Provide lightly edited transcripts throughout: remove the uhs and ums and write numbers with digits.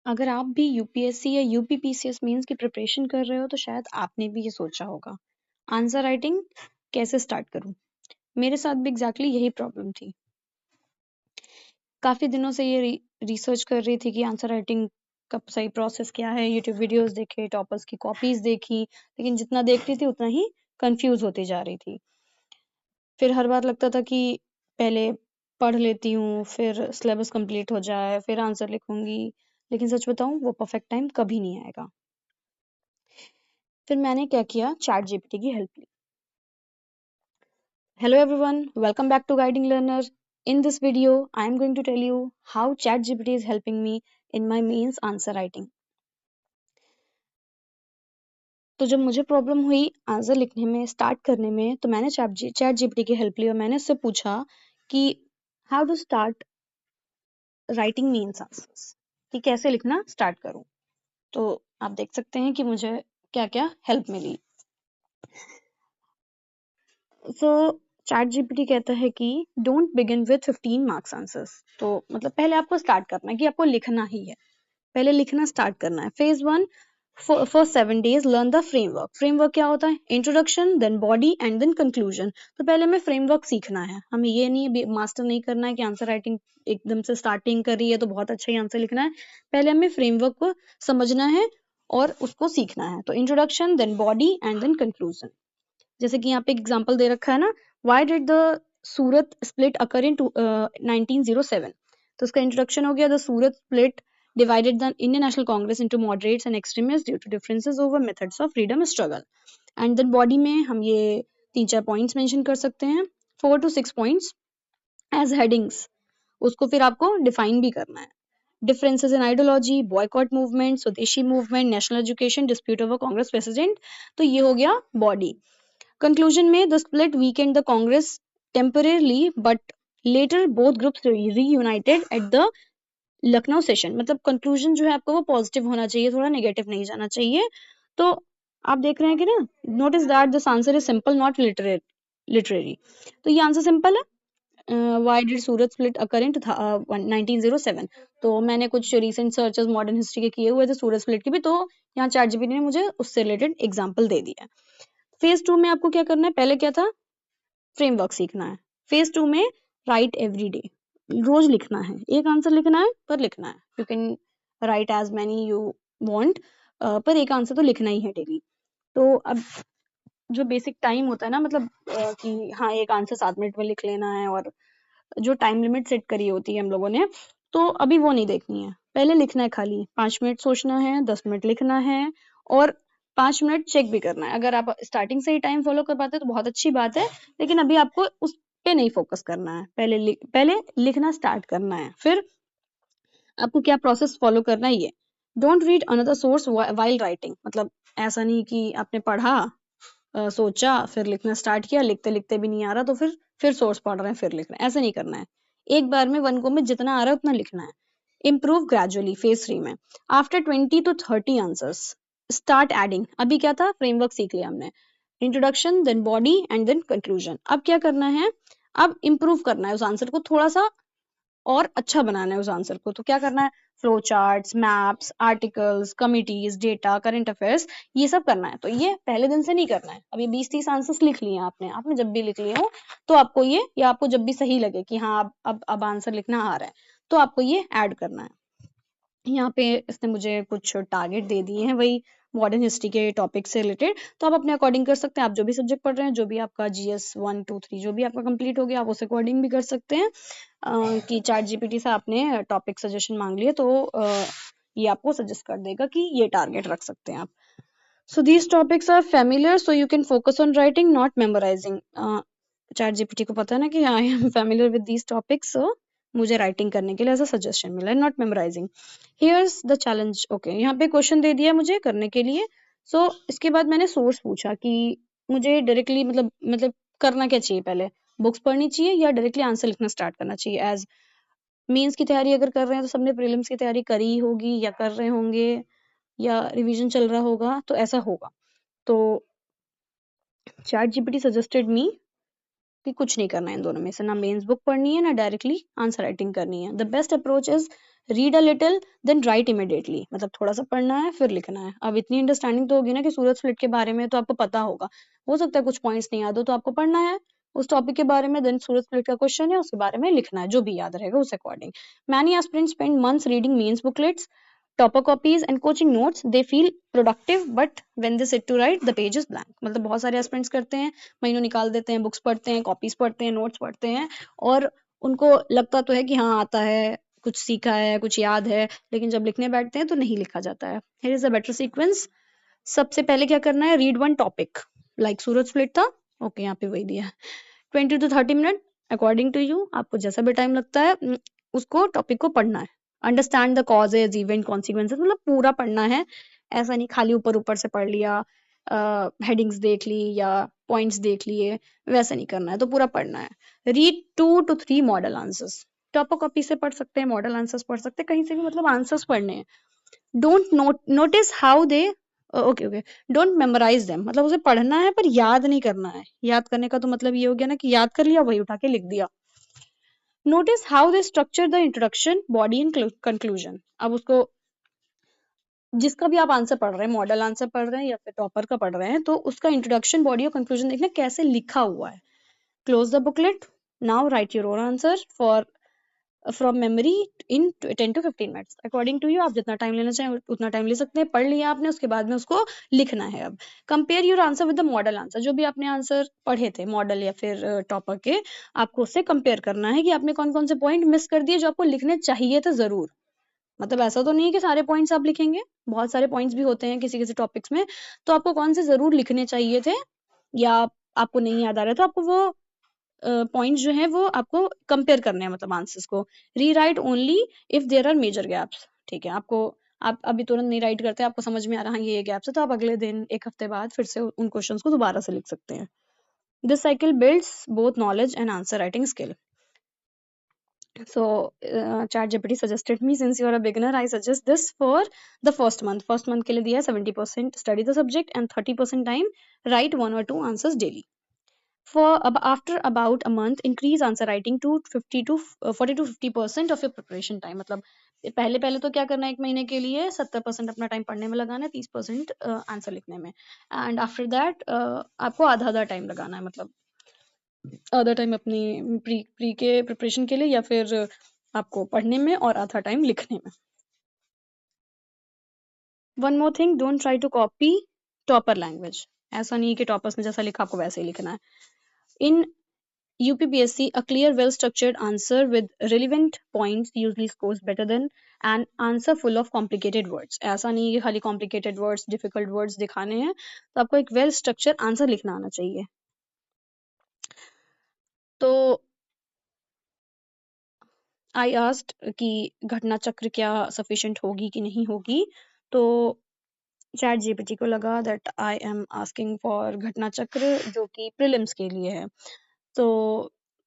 अगर आप भी यूपीएससी या यूपीपीसीएस मेंस की प्रिपरेशन कर रहे हो तो शायद आपने भी ये सोचा होगा, आंसर राइटिंग कैसे स्टार्ट करूं। मेरे साथ भी एग्जैक्टली यही प्रॉब्लम थी। काफी दिनों से ये रिसर्च कर रही थी कि आंसर राइटिंग का सही प्रोसेस क्या है, यूट्यूब वीडियोस देखे, टॉपर्स की कॉपीज देखी, लेकिन जितना देख रही थी उतना ही कंफ्यूज होती जा रही थी। फिर हर बार लगता था कि पहले पढ़ लेती हूँ, फिर सिलेबस कंप्लीट हो जाए, फिर आंसर लिखूंगी, लेकिन सच बताऊं वो परफेक्ट टाइम कभी नहीं आएगा। फिर मैंने क्या किया, चैट जीपीटी की help Lee. Hello everyone, welcome back to Guiding Learner. In this video, I am going to tell you how ChatGPT is helping me in my mains answer writing. तो जब मुझे प्रॉब्लम हुई answer लिखने में, start करने में, तो मैंने चैट जीपीटी की हेल्प ली और मैंने उससे पूछा कि how to start writing mains answers, कि कैसे लिखना स्टार्ट करूं। तो आप देख सकते हैं कि मुझे क्या क्या हेल्प मिली। सो चैट जीपीटी कहता है कि don't begin with 15 marks answers. तो मतलब पहले आपको स्टार्ट करना है कि आपको लिखना ही है, पहले लिखना स्टार्ट करना है। Phase 1, for 7 days learn the framework. Framework क्या होता है, introduction, then body and then conclusion. तो पहले हमें फ्रेमवर्क सीखना है, हमें ये नहीं मास्टर नहीं करना है कि आंसर राइटिंग एकदम से स्टार्टिंग कर रही है तो बहुत अच्छा ही आंसर लिखना है। पहले हमें फ्रेमवर्क को समझना है और उसको सीखना है। तो introduction, then body and then conclusion. जैसे कि यहाँ पे एग्जाम्पल दे रखा है ना, why did the Surat split occur in 1907। तो उसका इंट्रोडक्शन हो गया, the Surat split divided the Indian National Congress into moderates and extremists due to differences over methods of freedom struggle. And then body में हम ये 3-4 points mention कर सकते हैं, 4 to 6 points as headings। उसको फिर आपको define भी करना है। Differences in ideology, boycott movement, स्वदेशी movement, national education, dispute over Congress president। तो ये हो गया body। Conclusion में the split weakened the Congress temporarily, but later both groups reunited at the Lucknow session. मतलब कंक्लूजन जो है आपका वो पॉजिटिव होना चाहिए, थोड़ा नेगेटिव नहीं जाना चाहिए। तो आप देख रहे हैं कि ना, notice that this answer is simple not literary. तो ये आंसर सिंपल है। Why did Surat split occur in 1907। तो मैंने कुछ रिसेंट सर्चेस मॉडर्न हिस्ट्री के किए हुए थे सूरत स्प्लिट के भी, तो यहाँ चैट जीपीटी ने मुझे उससे रिलेटेड एग्जाम्पल दे दिया। फेज 2 में आपको क्या करना है, पहले क्या था, फ्रेमवर्क सीखना है। फेज 2 में राइट एवरी डे, रोज लिखना है, एक आंसर लिखना है पर लिखना है। You can write as many you want, पर एक आंसर तो लिखना ही है डेली। तो अब जो बेसिक टाइम होता है ना, मतलब कि हाँ एक आंसर 7 मिनट में लिख लेना है, और जो टाइम लिमिट सेट करी होती है हम लोगों ने, तो अभी वो नहीं देखनी है। पहले लिखना है, खाली 5 मिनट सोचना है, 10 मिनट लिखना है, और 5 मिनट चेक भी करना है। अगर आप स्टार्टिंग से ही टाइम फॉलो कर पाते हैं तो बहुत अच्छी बात है, लेकिन अभी आपको उस पे नहीं फोकस करना है। पहले लिखना स्टार्ट करना है। फिर आपको क्या प्रोसेस फॉलो करना है, ये don't read another source while writing. मतलब ऐसा नहीं कि आपने पढ़ा, सोचा, फिर लिखना स्टार्ट किया, लिखते लिखते भी नहीं आ रहा तो फिर सोर्स पढ़ रहे हैं, फिर लिख रहे हैं, ऐसा नहीं करना है। एक बार में 1 गो में जितना आ रहा है उतना लिखना है। इम्प्रूव ग्रेजुअली फेज 3 में, after 20 to 30 answers start adding. अभी क्या था, फ्रेमवर्क सीख लिया हमने, introduction, then body and then conclusion. अब क्या करना है, अब इम्प्रूव करना है उस आंसर को, थोड़ा सा और अच्छा बनाना है उस आंसर को। तो क्या करना है, flow charts, maps, articles, committees, data, current affairs, ये सब करना है। तो ये पहले दिन से नहीं करना है। अभी 20-30 आंसर्स लिख लिए आपने, आपने जब भी लिख लिए हो तो आपको ये, या आपको जब भी सही लगे कि हाँ अब आंसर लिखना आ रहा है, तो आपको ये ऐड करना है। यहाँ पे इसने मुझे कुछ टारगेट दे दिए हैं, वही मॉडर्न हिस्ट्री के टॉपिक से रिलेटेड। तो आप अपने अकॉर्डिंग कर सकते हैं। आप जो भी सब्जेक्ट पढ़ रहे हैं, जो भी आपका GS 1, 2, 3 जो भी आपका कंप्लीट हो गया, आप उस अकॉर्डिंग भी कर सकते हैं। कि चैट जीपीटी से आपने टॉपिक सजेशन मांग लिए तो ये आपको सजेस्ट कर देगा कि ये टारगेट रख सकते हैं आप। So these topics are familiar, so you can focus on writing not memorising. ChatGPT को पता है ना कि I am familiar with these topics, so मुझे राइटिंग करने के लिए ऐसा सजेशन मिला है, not memorising. Here's the challenge. Okay, यहाँ पे क्वेश्चन दे दिया मुझे करने के लिए। सो इसके बाद मैंने सोर्स पूछा कि मुझे डायरेक्टली मतलब करना क्या चाहिए, पहले बुक्स पढ़नी चाहिए या डायरेक्टली आंसर लिखना स्टार्ट करना चाहिए। एज मेंस की तैयारी अगर कर रहे हैं तो सबने प्रीलिम्स की तैयारी करी होगी या कर रहे होंगे, या रिवीजन चल रहा होगा, तो ऐसा होगा। तो चैट जीपीटी सजेस्टेड मी कि कुछ नहीं करना है इन दोनों में से, ना मेंस बुक पढ़नी है ना डायरेक्टली आंसर राइटिंग करनी है। The best approach is read a little then write immediately, मतलब थोड़ा सा पढ़ना है फिर लिखना है। अब इतनी अंडरस्टैंडिंग तो होगी ना कि सूरज स्प्लिट के बारे में तो आपको पता होगा, हो सकता है कुछ पॉइंट्स नहीं याद हो, तो आपको पढ़ना है उस टॉपिक के बारे में, देन सूरज स्प्लिट का क्वेश्चन है उसके बारे में लिखना है, जो भी याद रहेगा उस according. Many aspirants spend months reading mains booklets, topper copies and coaching notes. They feel productive, but when they sit to write, the page is blank. मतलब बहुत सारे एस्पिरेंट्स करते हैं, महीनों निकाल देते हैं, बुक्स पढ़ते हैं, कॉपीज पढ़ते हैं, नोट्स पढ़ते हैं, और उनको लगता तो है कि हाँ आता है, कुछ सीखा है, कुछ याद है, लेकिन जब लिखने बैठते हैं तो नहीं लिखा जाता है। Here is a better sequence. सबसे पहले क्या करना है, read one topic, like Suraj split था, ओके यहाँ पे वही दिया है, 20 to 30 minute according to you, आपको जैसा भी टाइम लगता है उसको टॉपिक को पढ़ना है। Understand the causes event consequences, मतलब पूरा पढ़ना है, ऐसा नहीं खाली ऊपर ऊपर से पढ़ लिया, हेडिंग्स देख ली या पॉइंट्स देख लिए, वैसा नहीं करना है, तो पूरा पढ़ना है। Read 2 to 3 model answers, topper copy से पढ़ सकते हैं, मॉडल आंसर्स पढ़ सकते हैं, कहीं से भी, मतलब आंसर्स पढ़ने हैं। Don't notice how they, okay don't memorize them, मतलब उसे पढ़ना है पर याद नहीं करना है। याद करने का तो मतलब ये हो गया ना कि याद कर लिया वही उठा के लिख दिया। Notice how they structure the introduction, body and conclusion. अब उसको, जिसका भी आप आंसर पढ़ रहे हैं, मॉडल आंसर पढ़ रहे हैं या फिर टॉपर का पढ़ रहे हैं, तो उसका इंट्रोडक्शन, बॉडी और कंक्लूजन देखना कैसे लिखा हुआ है। Close the booklet, now write your own answer for from memory in 10 to 15 minutes according to you. आप जितना टाइम लेना चाहें उतना टाइम ले सकते हैं। पढ़ लिया आपने, उसके बाद में उसको लिखना है। अब compare your answer with the model answer, जो भी आपने आंसर पढ़े थे मॉडल या फिर टॉपर के, आपको उससे कंपेयर करना है कि आपने कौन कौन से पॉइंट मिस कर दिए जो आपको लिखने चाहिए थे जरूर। मतलब ऐसा तो नहीं है कि सारे पॉइंट्स आप लिखेंगे, बहुत सारे पॉइंट्स भी होते हैं किसी किसी टॉपिक्स में, तो आपको कौन से जरूर लिखने चाहिए थे या आपको नहीं याद आ रहा, तो आपको वो पॉइंट्स जो है वो आपको कंपेयर करने हैं, मतलब आंसर्स को। Rewrite only if there are major gaps, ठीक है। आपको, आप अभी तुरंत नहीं राइट करते, आपको समझ में आ रहा है ये गैप्स है, तो आप अगले दिन एक हफ्ते बाद फिर से उन क्वेश्चंस को दोबारा से लिख सकते हैं। This cycle builds both knowledge and answer writing skill. So ChatGPT suggested me, since you are a beginner, I suggest this for the first month. First month के लिए दिया है 70% study the subject and 30% time write 1 or 2 answers daily. For after about a month, increase answer writing to 40 to 50% of your preparation time. मतलब पहले पहले तो क्या करना है, एक महीने के लिए 70% अपना टाइम पढ़ने में लगाना है, 30% आंसर लिखने में, एंड आफ्टर दैट आपको आधा आधा टाइम लगाना है, मतलब आधा टाइम अपनी प्री के प्रिपरेशन के लिए या फिर आपको पढ़ने में, और आधा टाइम लिखने में। One more thing, don't try to copy topper language. ऐसा नहीं है कि टॉपर्स ने जैसा लिखा आपको वैसे ही लिखना है। इन UPPSC, a clear, well-structured answer with relevant points usually scores better than an answer full of complicated words. ऐसा नहीं है कि खाली complicated words, difficult words दिखाने हैं, तो आपको एक well-structured answer लिखना आना चाहिए। तो आई आस्क्ड कि घटना चक्र क्या सफिशिएंट होगी कि नहीं होगी, तो ChatGPT को लगा that I am asking for घटना चक्र जो कि प्रीलिम्स के लिए है। तो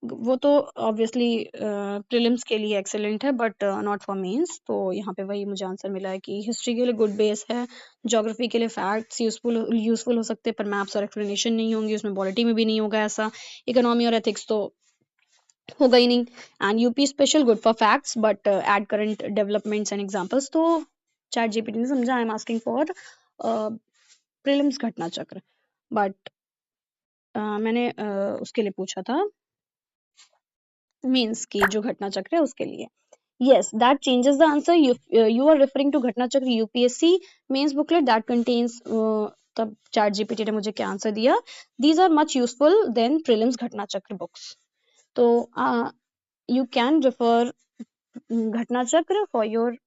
वो तो ऑब्वियसली प्रीलिम्स के लिए एक्सेलेंट है, बट नॉट फॉर मेंस। तो यहाँ पे वही मुझे आंसर मिला है कि हिस्ट्री के लिए गुड बेस है, ज्योग्राफी के लिए फैक्ट्स यूजफुल हो सकते हैं, पर मैप्स और एक्सप्लेनेशन नहीं होंगी उसमें, पॉलिटी में भी नहीं होगा ऐसा, इकोनॉमी और एथिक्स तो होगा ही नहीं, and UP special good for facts but add current developments and examples. तो ChatGPT ने समझा I am asking for prelims Ghatna Chakra, but मैंने उसके लिए पूछा था मेंस की जो घटना चक्र है उसके लिए। Yes, that changes the answer. You are referring to Ghatna Chakra UPSC mains booklet that contains तब ChatGPT ने मुझे क्या आंसर दिया, these are much useful than prelims घटना चक्र books. तो you can refer Ghatna Chakra for your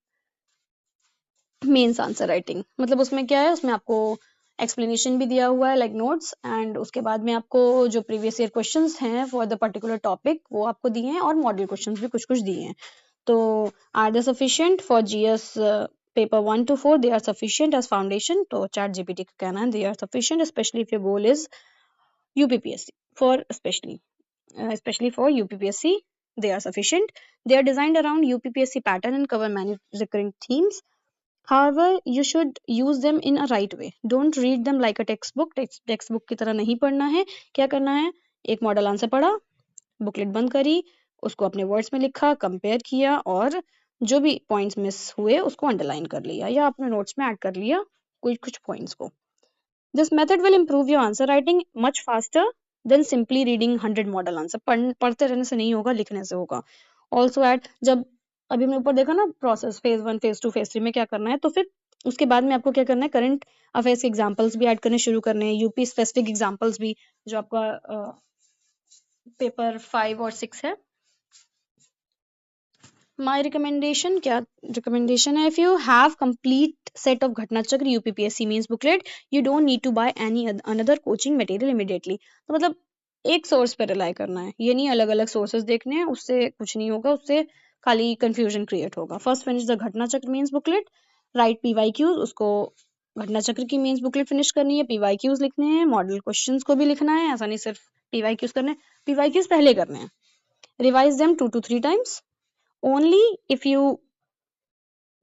mains answer writing. मतलब उसमें क्या है, उसमें आपको एक्सप्लेनेशन भी दिया हुआ है लाइक नोट्स, एंड उसके बाद में आपको जो प्रीवियस ईयर क्वेश्चंस हैं फॉर द पर्टिकुलर टॉपिक वो आपको दिए हैं, और मॉडल क्वेश्चंस भी कुछ कुछ दिए हैं। तो are they sufficient for GS paper 1 to 4? They are sufficient as foundation. तो ChatGPT का कहना है they are sufficient, especially if your goal is UPPSC, for especially for UPPSC they are sufficient. They are designed around UPPSC pattern and cover many recurring themes. However, you should use them in a right way. Don't read them like a textbook. Textbook की तरह नहीं पढ़ना है। क्या करना है, एक model answer पढ़ा, बुकलेट बंद करी, उसको अपने वर्ड्स में लिखा, कंपेयर किया, और जो भी पॉइंट्स मिस हुए उसको अंडरलाइन कर लिया या अपने नोट्स में ऐड कर लिया कुछ पॉइंट्स को. This method will improve your answer writing much faster than simply reading 100 model answer. पढ़ते रहने से नहीं होगा, लिखने से होगा. ऑल्सो एट जब अभी हमने ऊपर देखा ना प्रोसेस फेज 1 फेज 2 फेज 3 में क्या करना है, तो फिर उसके बाद में आपको क्या करना है, करंट अफेयर्स के एग्जांपल्स भी ऐड करने शुरू करने हैं, यूपी स्पेसिफिक एग्जांपल्स भी, जो आपका पेपर 5 और 6 है. माय रिकमेंडेशन क्या रिकमेंडेशन है, if you have complete set of Ghatna Chakra UPPSC mains booklet, you don't need to buy any another coaching material immediately. तो मतलब एक सोर्स पर रिलाई करना है, ये नहीं अलग अलग सोर्सेज देखने हैं, उससे कुछ नहीं होगा, उससे खाली कंफ्यूजन क्रिएट होगा. फर्स्ट फिनिश द घटना चक्र मींस बुकलेट, राइट पीवाईक्यूज, उसको घटना चक्र की मींस बुकलेट फिनिश करनी है, पीवाईक्यूज लिखने हैं, मॉडल क्वेश्चंस को भी लिखना है, ऐसा नहीं सिर्फ पीवाईक्यूज करने हैं. पीवाईक्यूज पहले करने हैं, revise them 2 to 3 times. Only if you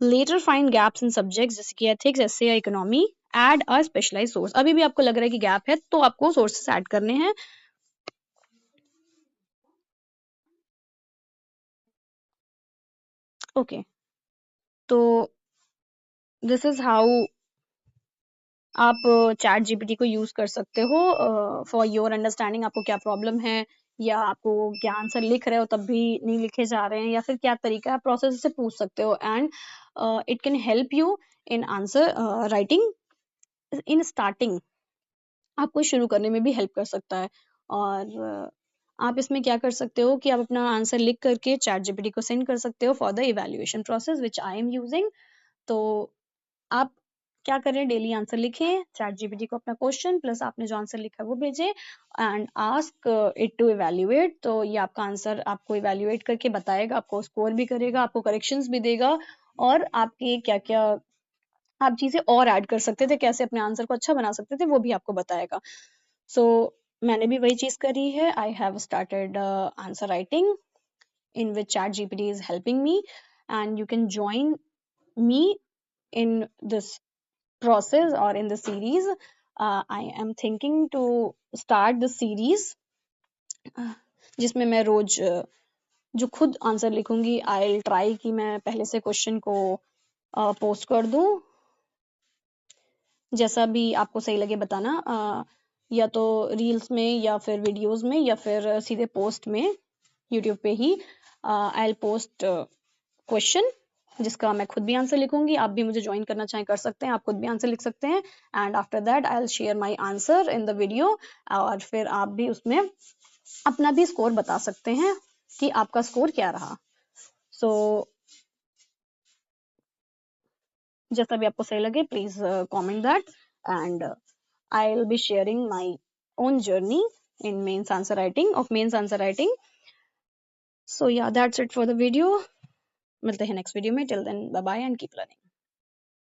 later find gaps in subjects जैसे कि ethics, essay या economy, add a specialized source. अभी भी आपको लग रहा है कि गैप है तो आपको sources add करने हैं. Okay, तो this is how आप चैट जीपीटी को यूज कर सकते हो फॉर योर अंडरस्टैंडिंग. आपको क्या प्रॉब्लम है, या आपको क्या आंसर लिख रहे हो तब भी नहीं लिखे जा रहे हैं, या फिर क्या तरीका है, प्रोसेस से पूछ सकते हो. And it can help you in answer writing in starting. आपको शुरू करने में भी हेल्प कर सकता है. और आप इसमें क्या कर सकते हो कि आप अपना आंसर लिख करके चैट जीपीटी को सेंड कर सकते हो for the evaluation process which I am using. तो आप क्या करें, डेली आंसर लिखें, चैट जीपीटी को अपना क्वेश्चन प्लस आपने जो आंसर लिखा है वो भेजें and ask it to evaluate. तो ये आपका आंसर आपको इवैल्यूएट करके बताएगा, आपको स्कोर भी करेगा, आपको करेक्शंस भी देगा, और आपके क्या क्या आप चीजें और ऐड कर सकते थे, कैसे अपने आंसर को अच्छा बना सकते थे, वो भी आपको बताएगा. सो मैंने भी वही चीज करी है. I have started answer writing in which ChatGPT is helping me, and you can join me in this process or in the series. I am thinking to start the series जिसमें मैं रोज जो खुद आंसर लिखूंगी. I try कि मैं पहले से question को पोस्ट कर दूं, जैसा भी आपको सही लगे बताना, या तो रील्स में या फिर वीडियोस में या फिर सीधे पोस्ट में यूट्यूब पे ही. आई विल पोस्ट क्वेश्चन जिसका मैं खुद भी आंसर लिखूंगी. आप भी मुझे ज्वाइन करना चाहें कर सकते हैं, आप खुद भी आंसर लिख सकते हैं. And after that I will share my answer in the video, और फिर आप भी उसमें अपना भी स्कोर बता सकते हैं कि आपका स्कोर क्या रहा. सो जैसा भी आपको सही लगे please comment that, and I will be sharing my own journey in mains answer writing of mains answer writing. So yeah, that's it for the video. मिलते हैं नेक्स्ट वीडियो में. Till then bye bye and keep learning.